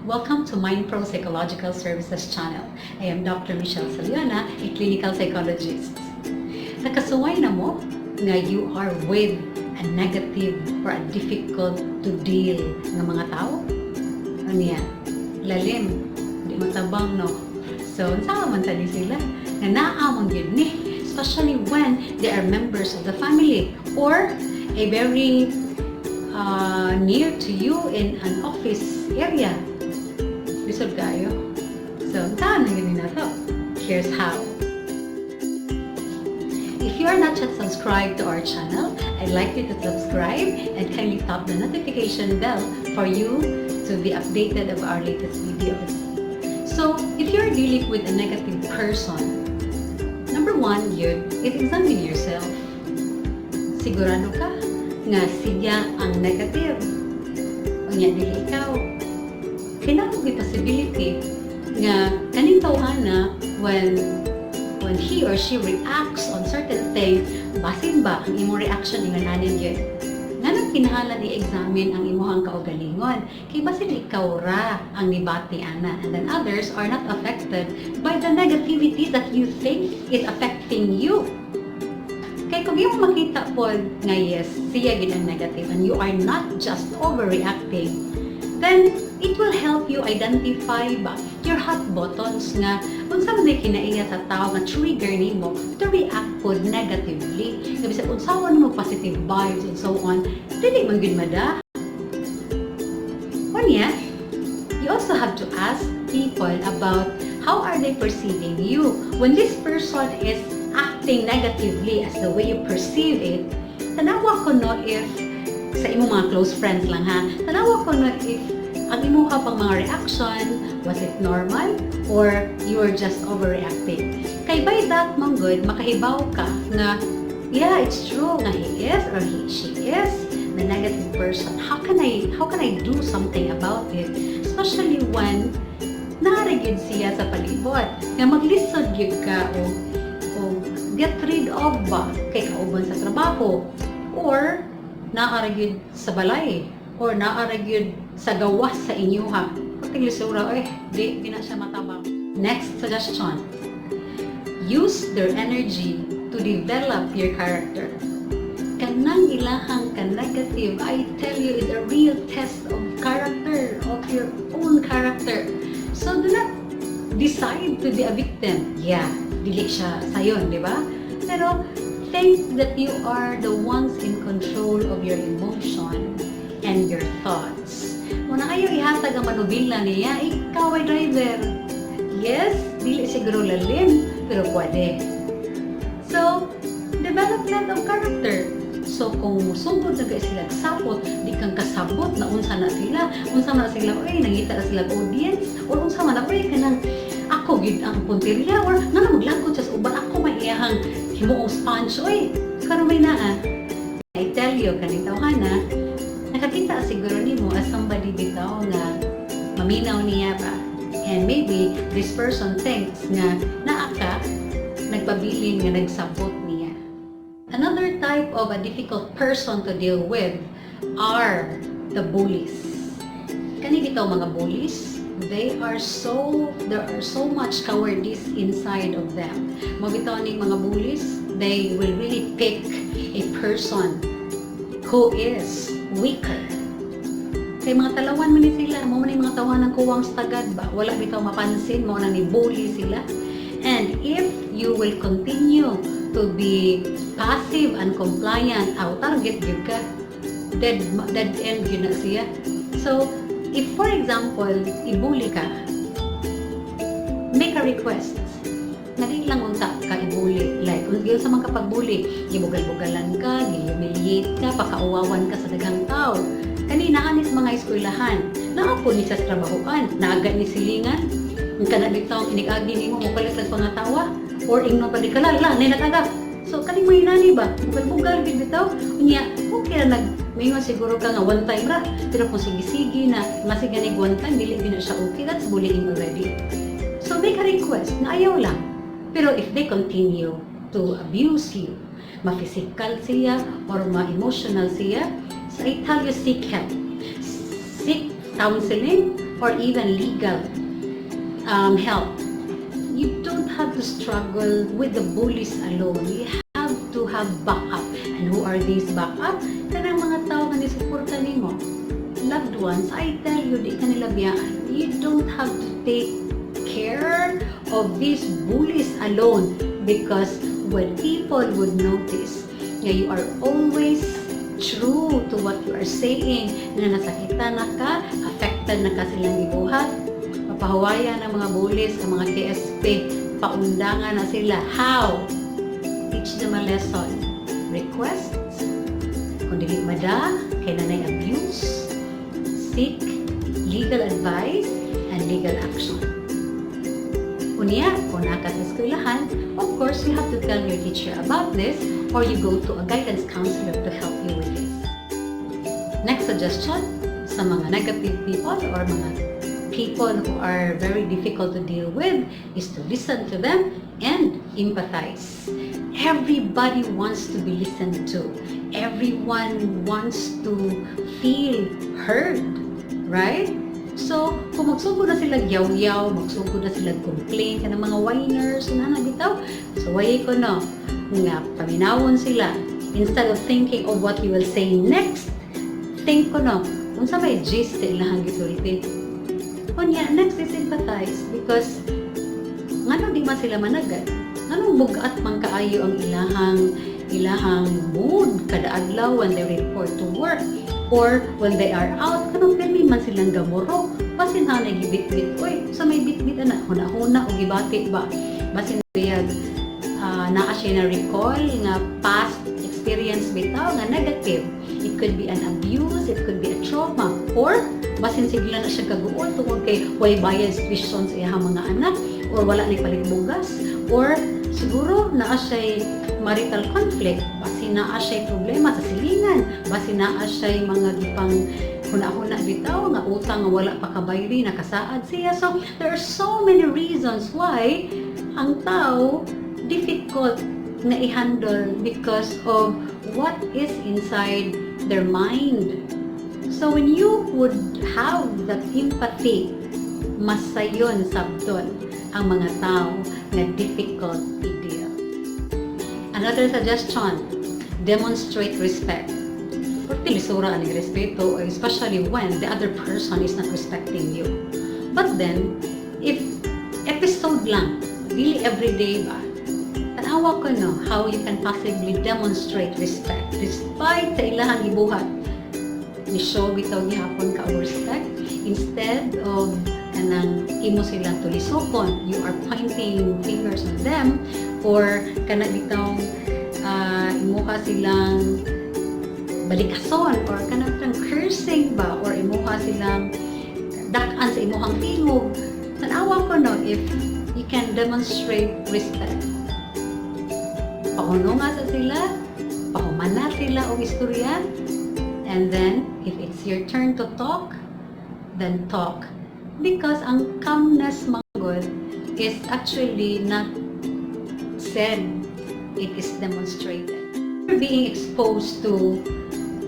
Welcome to MindPro Psychological Services channel. I am Dr. Michelle Saliona, a clinical psychologist. Nakasuway na mo nga you are with a negative or a difficult to deal ng mga tao? Ano yan? Lalim. Di matabang, no? So, saan man tali sila? Nga naamon yun ni. Especially when they are members of the family or a very near to you in an office area. Bisod kayo. So, saan na yun na to? Here's how. If you are not yet subscribed to our channel, I'd like you to subscribe and kindly tap the notification bell for you to be updated of our latest videos. So, if you're dealing with a negative person, number one, you examine yourself. Sigurado ka nga siya ang negative. O niya, dili ikaw. Kailangan may possibility nga kaning tawhana when he or she reacts on certain things, basin ba ang imong reaction nga nanin yun? Nga nang kinahanglan i-examine ang imuhang kaugalingon. Kay basin ikaw ra ang nibati ana, and then others are not affected by the negativity that you think is affecting you. Kaya kung yung makita po nga yes, siya gid ang negative and you are not just overreacting, then it will help you identify ba your hot buttons nga unsa man ay kinaiya sa tao nga trigger nimo to react po negatively. Kaya bisag unsaon mo positive vibes and so on, dili man gid mada. Unya, you also have to ask people about how are they perceiving you. When this person is acting negatively as the way you perceive it, tanawa ko no if sa imong mga close friends lang ha, tanawa ko no if ang imo ka pang mga reaction, was it normal or you are just overreacting. Kay by that mong good, makahibaw ka na yeah, it's true nga he is or she is the negative person. How can I do something about it? Especially when narigid siya sa palibot. Nga maglisod gyud ka o get rid of ba kay kauban sa trabaho or naaragid sa balay or naaragid sa gawas sa inyo ha. Pagtiglisura, di na siya matabang. Next suggestion. Use their energy to develop your character. Kanang ilahang ka-negative, I tell you, is a real test of character, of your own character. So do not decide to be a victim. Yeah, dili siya sayon, di ba? Pero think that you are the ones in control of your emotion and your thoughts. Kung na ayaw ihatag ang manubila niya, ikaw ay driver. Yes, dili siguro lalim, pero pwede. So, development of character. So, kung musugod na kayo sila sapot, di kang kasabot na unsa na sila, nangita na sila audience, or unsa man na, kanang ako gid ang punteriya, or nga maglakot sa uban, ako may iyahang himuong sponge, karon may naa. I tell you, kanitaw ka na, nakakita siguro nimo as somebody bitaw nga maminaw niya ba, and maybe this person thinks nga naa ka nagpabilin nga nagsabot niya. Another type of a difficult person to deal with are the bullies. Kani bitaw mga bullies, there are so much cowardice inside of them. Mabitaw ning mga bullies, they will really pick a person who is weaker. Kay mga talawan man ni sila, mo man mga tawan ng kuwang stagad ba, wala bitaw mapansin mo na ni bully sila. And if you will continue to be passive and compliant, target gyud ka, dead end gyud na siya. So if for example ibuli ka, make a request. Nari lang unta ka ibuli. Like, kung sa mga pagbuli, gibugal-bugalan ka, gi-humiliate ka, pakauwawan ka sa daghang tao. Kanina anis mga eskwelahan, naapo ni sa trabahoan, naaga ni silingan, ang kanabit taong inig-agi ni mo, mupalit lang pangatawa, or ingno pa di ka lang, natagap. So, kaning may nani ba? Bugal-bugal, bitaw, unya, okay na mayroon siguro ka nga one time ra, pero kung sige-sige na, masiganig one time, dili din na siya okay, that's bullying already. So, make a request, na ayaw lang. Pero if they continue to abuse you, ma-physical siya or ma-emotional siya, so I tell you, seek help. Seek counseling or even legal help. You don't have to struggle with the bullies alone. You have to have backup. And who are these backup? Kanang mga tao nga nisuporta nimo. Loved ones, I tell you, di ka nila biyaan. You don't have to take care of these bullies alone, because when people would notice na you are always true to what you are saying, na nasakitan na ka, affected na ka silang gibuhat, mapahawayan ng mga bullies, ng mga KSP, paundangan na sila. How? Teach them a lesson. Requests, kung dili mada, kay nanay abuse, seek legal advice and legal action. Unya, kung naka sa eskwelahan, of course, you have to tell your teacher about this, or you go to a guidance counselor to help you with this. Next suggestion, sa mga negative people or mga people who are very difficult to deal with, is to listen to them and empathize. Everybody wants to be listened to. Everyone wants to feel heard, right? So, kung magsugod na sila yaw-yaw, magsugod na sila complain ka ng mga whiners, na bitaw, so why ko no, nga paminawon sila. Instead of thinking of what you will say next, think ko no, kung sa may gist sa ilahang gisulti. Kunya, next is empathize, because ngano di man sila managad, nganong bugat man kaayo ang ilahang mood kada adlaw when they report to work, or when they are out, kanong pirmi man silang gamuro, basin ha nagibit-bit, oy, sa may bit-bit na, huna-huna o gibati ba, basin biyag, naa siya na recall nga past experience bitaw nga negative. It could be an abuse, it could be a trauma, or basin sigla na siya kaguol tungod kay way bayad tuition sa iyang mga anak, or wala ni paligbugas, or siguro naa siya marital conflict, basin naa siya problema sa silingan, basin naa siya mga gipang huna-huna bitaw nga utang nga wala pa kabayri, nakasaad siya. So there are so many reasons why ang tao difficult na i-handle because of what is inside their mind. So when you would have that empathy, masayon sabton ang mga tao na difficult i-deal. Another suggestion, demonstrate respect. Pwede lisura ang respeto, especially when the other person is not respecting you. But then, if episode lang, really everyday ba, tanawa ko no, how you can possibly demonstrate respect despite sa ilahang gibuhat. Ni show bitaw gihapon ka og respect, instead of kanang imo silang tulisokon, you are pointing fingers on them, or kana bitaw imo ka silang balikason, or kanang cursing ba, or imo ka silang dak-an sa imuhang tingog. Tanawa ko no, if you can demonstrate respect, pauno nga sa sila, pahumana sila o istorya, and then if it's your turn to talk, then talk. Because ang calmness manggod is actually not said, it is demonstrated. You're being exposed to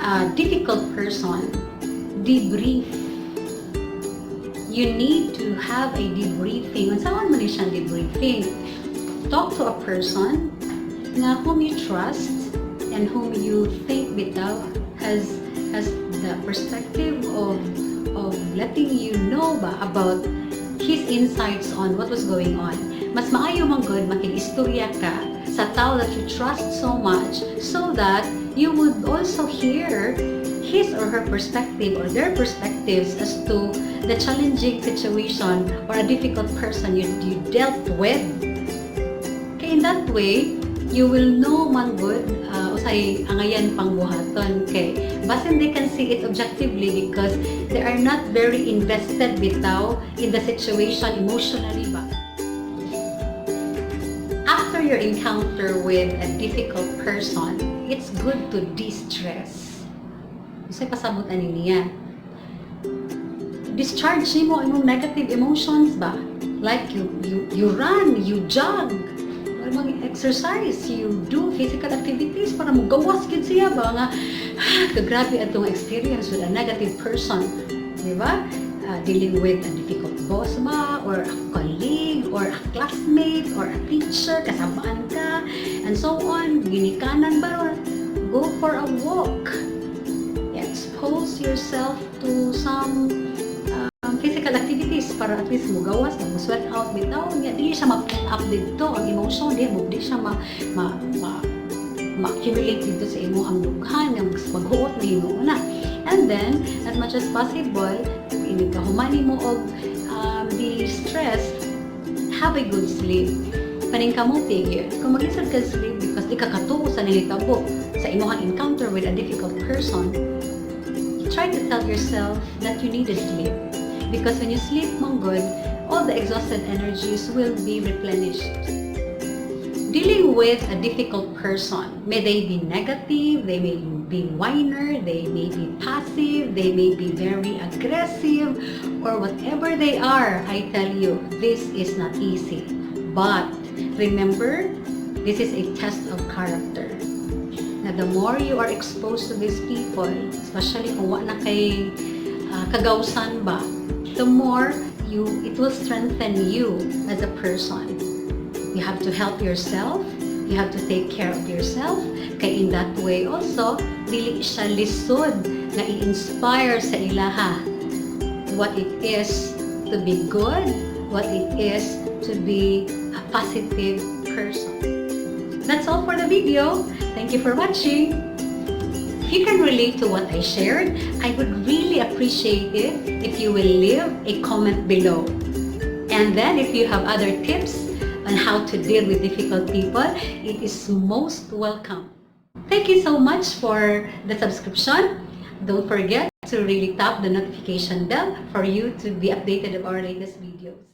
a difficult person, debrief. You need to have a debriefing. Saan man siyang debriefing? Talk to a person na whom you trust and whom you think bitaw has the perspective of letting you know ba about his insights on what was going on. Mas maayo man good makinistorya ka sa tao that you trust so much, so that you would also hear his or her perspective or their perspectives as to the challenging situation or a difficult person you dealt with. Okay, in that way, you will know man good usay angayan pang buhaton kay basin they can see it objectively because they are not very invested bitaw in the situation emotionally ba. After your encounter with a difficult person, it's good to de-stress. Usay pasabot ani niya. Discharge mo imong negative emotions ba? Like you run, you jog, mag-exercise, you do physical activities para magawas gid siya ba nga kagrabe atong experience with a negative person, di ba? dealing with a difficult boss ba, or a colleague, or a classmate, or a teacher, kasabaan ka, and so on, ginikanan ba, or go for a walk. Expose yourself to some physical activities para at least mo gawas, mo sweat out bitaw, dili siya ma-pent up dito, ang emotion, di siya ma-accumulate dito sa imo ang dughan, ang maghuot na imo na. And then, as much as possible, hindi ka humani mo og the stress, have a good sleep. Paning kamuti gyud kung mag-isad ka sleep because di ka katuo sa nilitabo sa imong encounter with a difficult person, try to tell yourself that you need to sleep. Because when you sleep mong good, all the exhausted energies will be replenished. Dealing with a difficult person, may they be negative, they may be whiner, they may be passive, they may be very aggressive, or whatever they are, I tell you, this is not easy. But remember, this is a test of character. Na the more you are exposed to these people, especially kung wala na kay kagawsan ba, the more it will strengthen you as a person. You have to help yourself, you have to take care of yourself, kay in that way also, dili siya lisod na i-inspire sa ilaha what it is to be good, what it is to be a positive person. That's all for the video. Thank you for watching. If you can relate to what I shared, I would really appreciate it if you will leave a comment below. And then if you have other tips on how to deal with difficult people, it is most welcome. Thank you so much for the subscription. Don't forget to really tap the notification bell for you to be updated of our latest videos.